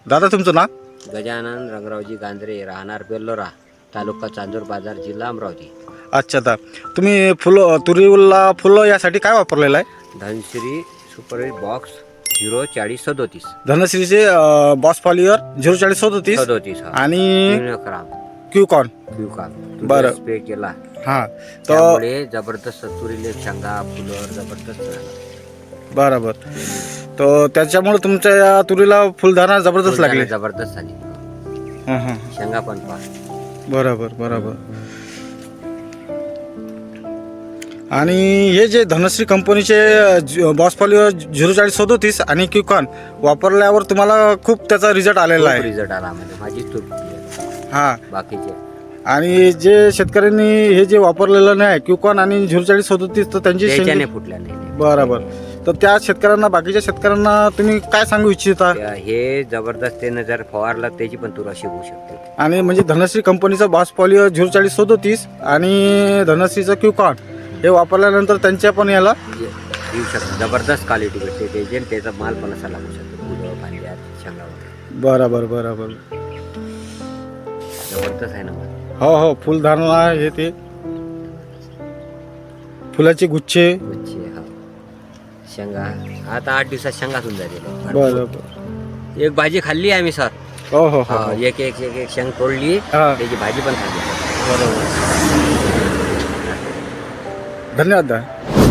दादा तुमचं नाव? गजानन रंगरावजी गांजरे, राहणार बेल्लोरा, तालुका चांदूर बाजार, जिल्हा अमरावती. अच्छा दादा, तुम्ही फुलं तुरीला फुलं यासाठी काय वापरलेलं आहे? धनश्री सुपर बॉक्स 04037 धनश्रीचे बॉस पॉलियर 04037 37 आणि क्यूकॉन. बरं. स्प्रे केला हां, तर त्यामुळे जबरदस्त तुरीले शेंगा फुलं जबरदस्त झाला. बरोबर. तर त्याच्यामुळे तुमच्या या तुरीला फुलधारणा जबरदस्त लागली. जबरदस्त झाली. हां हां, शेंगा पण पा बरोबर बरोबर. आणि हे जे धनश्री कंपनीचे बॉस पॉलियर 04037 आणि क्यूकॉन वापरल्यावर तुम्हाला खूप त्याचा रिझल्ट आलेला आहे. रिझल्ट आला म्हणजे माझी तुरी हां, बाकीचे. आणि जे शेतकऱ्यांनी हे जे वापरलेलं नाही क्यूकॉन आणि 04037 तर त्यांची त्याच्याने शेंगे फुटल्या नाही. बरोबर. तर त्या शेतकऱ्यांना बाकीच्या शेतकऱ्यांना तुम्ही काय सांगू इच्छिता? हे जबरदस्त त्यानं जर फवारला त्याची पण तुरा शिकवू शकते. आणि म्हणजे धनश्री कंपनीचा बॉस पॉलियर 04037 आणि धनश्रीचा क्यूकॉन हे वापरल्यानंतर त्यांच्या पण याला येऊ शकतो. जबरदस्त क्वालिटी भेटते त्याची, त्याचा माल पण असा लागू शकतो. फुलं फांद्यात शेंगा वगैरे बरोबर बरोबर. जबरदस्त आहे ना माल. हो हो, फुलधारणा हे ते फुलाचे गुच्छे. गुच्छे, हा. शेंगा आता 8 दिवसात शेंगा होऊन झालेल्या. बरोबर. एक भाजी खाल्ली आम्ही सर. हो हो हो, हा, एक एक एक एक शेंग तोडली, हा. त्याची भाजी पण खाल्ली. बरोबर. धन्यवाद दादा.